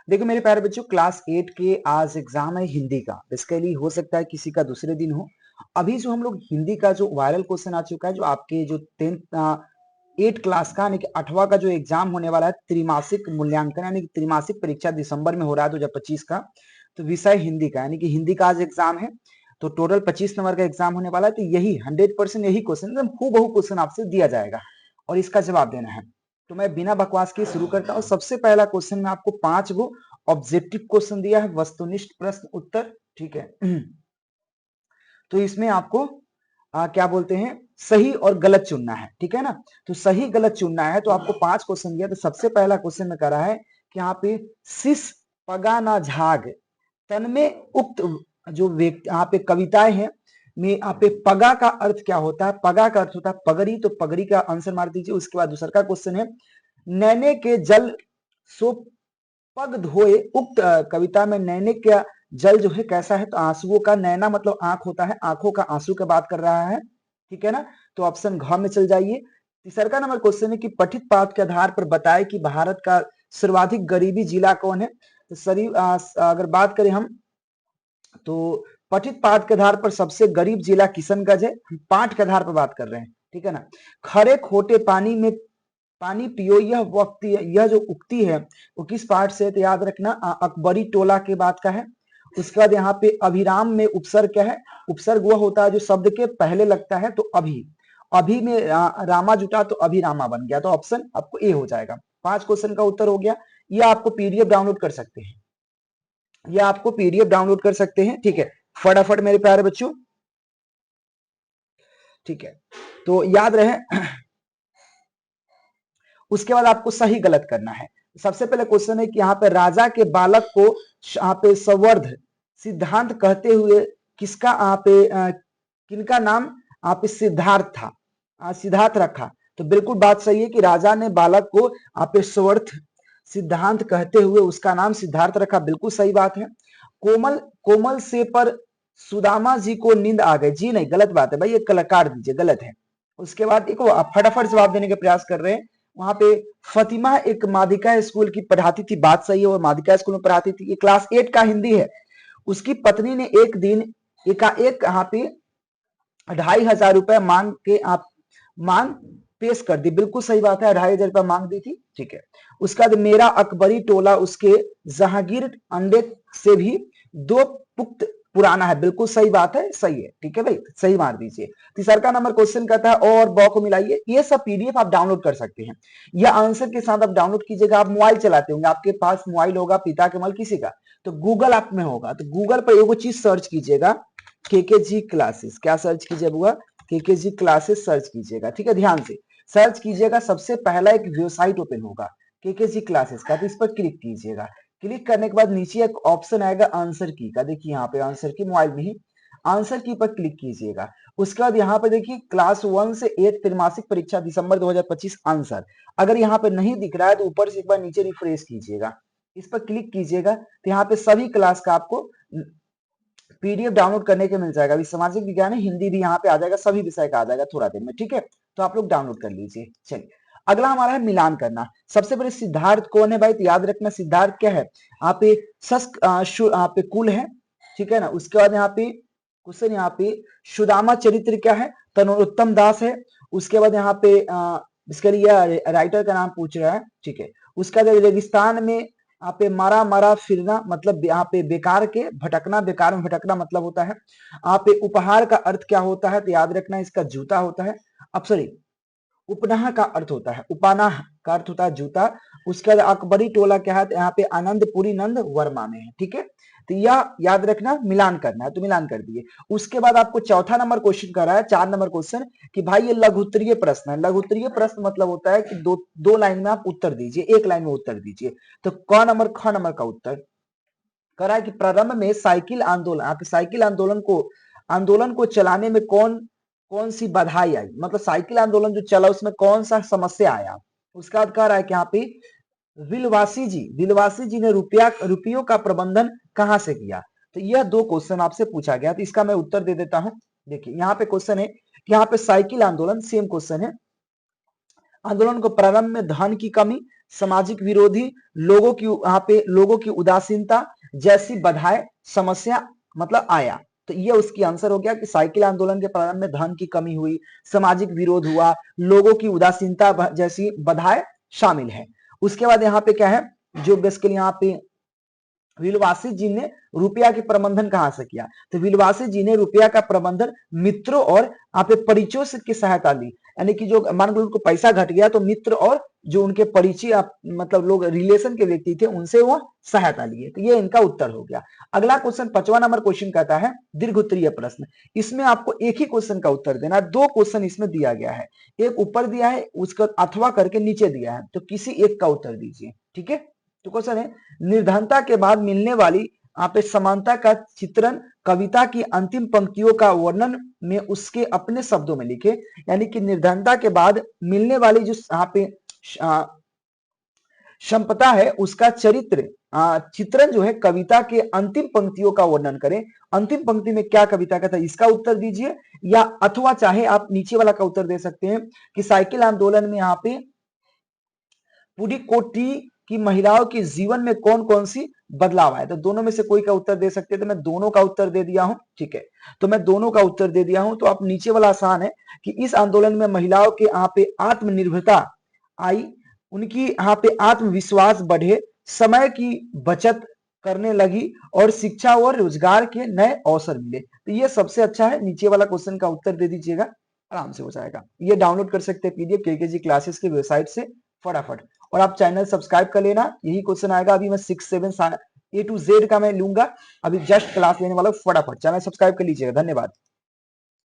देखो मेरे प्यारे बच्चों, क्लास 8 के आज एग्जाम है हिंदी का। बेसिकली हो सकता है किसी का दूसरे दिन हो। अभी जो हम लोग हिंदी का जो वायरल क्वेश्चन आ चुका है, जो आपके जो 8 क्लास का यानी कि 8वां का जो एग्जाम होने वाला है, त्रिमासिक मूल्यांकन यानी कि त्रिमासिक परीक्षा दिसंबर में हो रहा है 2025 का। तो विषय हिंदी का यानी कि हिंदी का आज एग्जाम है। तो टोटल 25 नंबर का एग्जाम होने वाला है। तो यही 100% यही क्वेश्चन एकदम हूबहू क्वेश्चन आपसे दिया जाएगा और इसका जवाब देना है। तो मैं बिना बकवास के शुरू करता हूँ। सबसे पहला क्वेश्चन में आपको 5 गो ऑब्जेक्टिव क्वेश्चन दिया है, वस्तुनिष्ठ प्रश्न उत्तर, ठीक है। तो इसमें आपको क्या बोलते हैं, सही और गलत चुनना है, ठीक है ना। तो सही गलत चुनना है। तो आपको 5 क्वेश्चन दिया। तो सबसे पहला क्वेश्चन में करा है कि यहाँ पे सिस पगा ना झाग तन में उक्त जो व्यक्ति यहाँ पे कविताएं हैं में यहाँ पे पगा का अर्थ क्या होता है। पगा का अर्थ होता है पगड़ी। तो पगड़ी का आंसर मार दीजिए। उसके बाद दूसरा का क्वेश्चन है नैने के जल सो पग धोए। उक्त कविता में नैने का जल जो है कैसा है, तो आंसुओं का। नैना मतलब आंख होता है, आंखों का आंसू की बात कर रहा है, ठीक है ना। तो ऑप्शन घ में चल जाइए। तीसरा का नंबर क्वेश्चन है कि पठित पाठ के आधार पर बताए कि भारत का सर्वाधिक गरीबी जिला कौन है। तो अगर बात करें हम, तो पठित पाठ के आधार पर सबसे गरीब जिला किशनगंज है। हम पाठ के आधार पर बात कर रहे हैं, ठीक है ना। खरे खोटे पानी में पानी पियो, यह वक्ति, यह जो उक्ति है वो किस पाठ से है, तो याद रखना अकबरी टोला के बात का है। उसके बाद यहाँ पे अभिराम में उपसर्ग क्या है, उपसर्ग वह होता है जो शब्द के पहले लगता है। तो अभी, अभी में रामा जुटा तो अभिरामा बन गया। तो ऑप्शन आपको ए हो जाएगा। 5 क्वेश्चन का उत्तर हो गया। यह आपको पीडीएफ डाउनलोड कर सकते हैं, यह आपको पीडीएफ डाउनलोड कर सकते हैं, ठीक है। फटाफट मेरे प्यारे बच्चों, ठीक है। तो याद रहे। उसके बाद आपको सही गलत करना है। सबसे पहले क्वेश्चन है कि यहाँ पे राजा के बालक को यहाँ पे संवर्ध सिद्धांत कहते हुए किसका यहाँ पे किनका नाम यहाँ पे सिद्धार्थ था, सिद्धार्थ रखा। तो बिल्कुल बात सही है कि राजा ने बालक को यहाँ पे संवर्ध सिद्धांत कहते हुए उसका नाम सिद्धार्थ रखा, बिल्कुल सही बात है। कोमल कोमल से पर सुदामा जी को नींद आ गई, जी नहीं, गलत बात है भाई, ये कलाकार दीजिए, गलत है। उसके बाद देखो आप फटाफट जवाब देने का प्रयास कर रहे हैं। वहां पे फतिमा एक माध्यिका स्कूल की पढ़ाती थी, बात सही है, वो माध्यिका स्कूल में पढ़ाती थी। ये क्लास 8 का हिंदी है। उसकी पत्नी ने एक दिन एकाएक यहाँ पे 2,500 रुपए मांग पेश कर दी, बिल्कुल सही बात है, 2,500 रुपए मांग दी थी, ठीक है। उसका बाद मेरा अकबरी टोला उसके जहांगीर अंडे से भी 2 पुख्त पुराना है, बिल्कुल सही बात है, सही है, ठीक है भाई, सही मार दीजिए। तीसरा का नंबर क्वेश्चन कहता है और बॉ को मिलाइए। ये सब पीडीएफ आप डाउनलोड कर सकते हैं, या आंसर के साथ आप डाउनलोड कीजिएगा। आप मोबाइल चलाते होंगे, आपके पास मोबाइल होगा, पिता के मोबाइल किसी का, तो गूगल ऐप में होगा। तो गूगल पर एगो चीज सर्च कीजिएगा, केकेजी क्लासेस। क्या सर्च कीजिए बुआ, केकेजी क्लासेस सर्च कीजिएगा, ठीक है। ध्यान से सर्च कीजिएगा, सबसे पहला एक वेबसाइट ओपन होगा केकेजी क्लासेस का, तो इस पर क्लिक कीजिएगा। क्लिक करने के बाद नीचे एक ऑप्शन आएगा आंसर की का, देखिए यहाँ पे आंसर की, मोबाइल में ही आंसर की पर क्लिक कीजिएगा। उसके बाद यहाँ पे देखिए क्लास 1 से 8 त्रैमासिक परीक्षा दिसंबर 2025 आंसर। अगर यहाँ पे नहीं दिख रहा है तो ऊपर से एक बार नीचे रिफ्रेश कीजिएगा, इस पर क्लिक कीजिएगा, तो यहाँ पे सभी क्लास का आपको पीडीएफ डाउनलोड करने के मिल जाएगा। अभी सामाजिक विज्ञान है, हिंदी भी यहाँ पे आ जाएगा, सभी विषय का आ जाएगा थोड़ा देर में, ठीक है। तो आप लोग डाउनलोड कर लीजिए। चलिए अगला हमारा है मिलान करना। सबसे पहले सिद्धार्थ कौन है भाई, तो याद रखना सिद्धार्थ क्या है, यहाँ पे यहाँ पे कुल है, ठीक है ना। उसके बाद यहाँ पे क्वेश्चन, यहाँ पे सुदामा चरित्र क्या है, तो नरोत्तम दास है। उसके बाद यहाँ पे इसके लिए राइटर का नाम पूछ रहा है, ठीक है। उसका रेगिस्तान में यहाँ पे मारा मारा फिरना मतलब यहाँ पे बेकार के भटकना, बेकार में भटकना मतलब होता है। यहाँ पे उपहार का अर्थ क्या होता है, तो याद रखना इसका जूता होता है। अब सॉरी, उपनाह का अर्थ होता है, उपानाह का अर्थ होता है जूता। उसके बाद अकबरी टोला क्या है, तो यहाँ पे आनंदपुरी नंद वर्मा में है, ठीक है। तो यह याद रखना, मिलान करना है, तो मिलान कर दिए। उसके बाद आपको चौथा नंबर क्वेश्चन कर रहा है, 4 नंबर क्वेश्चन, कि भाई ये लघुत्तरीय प्रश्न है। लघुत्तरीय प्रश्न मतलब होता है कि दो लाइन में आप उत्तर दीजिए, एक लाइन में उत्तर दीजिए। तो क नंबर ख नंबर का उत्तर करा है कि प्रारंभ में साइकिल आंदोलन, आप साइकिल आंदोलन को चलाने में कौन कौन सी बाधाएं आई, मतलब साइकिल आंदोलन जो चला उसमें कौन सा समस्या आया। उसका बाद कह रहा है कि यहाँ पे विलवासी जी ने रुपयों का प्रबंधन कहां से किया। तो यह 2 क्वेश्चन आपसे पूछा गया, तो इसका मैं उत्तर दे देता हूं। देखिए यहाँ पे क्वेश्चन है कि यहाँ पे साइकिल आंदोलन, सेम क्वेश्चन है, आंदोलन को प्रारंभ में धन की कमी, सामाजिक विरोधी, लोगों की यहाँ पे लोगों की उदासीनता जैसी बाधाएं समस्या मतलब आया। तो ये उसकी आंसर हो गया कि साइकिल आंदोलन के प्रारंभ में धन की कमी हुई, सामाजिक विरोध हुआ, लोगों की उदासीनता जैसी बाधाएं शामिल है। उसके बाद यहाँ पे क्या है, जो बेसिकली यहाँ पे विलवासी जी ने रुपया के प्रबंधन कहां से किया, तो विलवासी जी ने रुपया का प्रबंधन मित्रों और यहाँ पे परिचयों से की सहायता ली। यानी कि जो मान लो उनको पैसा घट गया तो मित्र और जो उनके परिचय मतलब लोग रिलेशन के व्यक्ति थे उनसे वो सहायता लिए। तो ये इनका उत्तर हो गया। अगला क्वेश्चन 5वां नंबर क्वेश्चन कहता है दीर्घ उत्तरीय प्रश्न। इसमें आपको एक ही क्वेश्चन का उत्तर देना है। 2 क्वेश्चन इसमें दिया गया है, एक ऊपर दिया है उसका अथवा करके नीचे दिया है, तो किसी एक का उत्तर दीजिए। ठीक है, तो क्वेश्चन है निर्धनता के बाद मिलने वाली यहाँ पे समानता का चित्रण कविता की अंतिम पंक्तियों का वर्णन में उसके अपने शब्दों में लिखे। यानी कि निर्धनता के बाद मिलने वाली जो यहाँ पे संपदा है उसका चरित्र चित्रण जो है कविता के अंतिम पंक्तियों का वर्णन करें। अंतिम पंक्ति में क्या कविता का था इसका उत्तर दीजिए, या अथवा चाहे आप नीचे वाला का उत्तर दे सकते हैं कि साइकिल आंदोलन में यहाँ पे पुडुकोट्टी की महिलाओं के जीवन में कौन कौन सी बदलाव आए। तो दोनों में से कोई का उत्तर दे सकते हैं, तो मैं दोनों का उत्तर दे दिया हूं। ठीक है, तो मैं दोनों का उत्तर दे दिया हूं। तो आप नीचे वाला आसान है कि इस आंदोलन में महिलाओं के यहाँ पे आत्मनिर्भरता आई, उनकी यहाँ पे आत्मविश्वास बढ़े, समय की बचत करने लगी और शिक्षा और रोजगार के नए अवसर मिले। तो ये सबसे अच्छा है, नीचे वाला क्वेश्चन का उत्तर दे दीजिएगा, आराम से हो जाएगा। ये डाउनलोड कर सकते हैं पीडीएफ केकेजी क्लासेस की वेबसाइट से फटाफट। और आप चैनल सब्सक्राइब कर लेना, यही क्वेश्चन आएगा। अभी मैं 6, 7 A to Z का मैं लूंगा, अभी जस्ट क्लास लेने वाला हूं, फटाफट चैनल सब्सक्राइब कर लीजिएगा। धन्यवाद।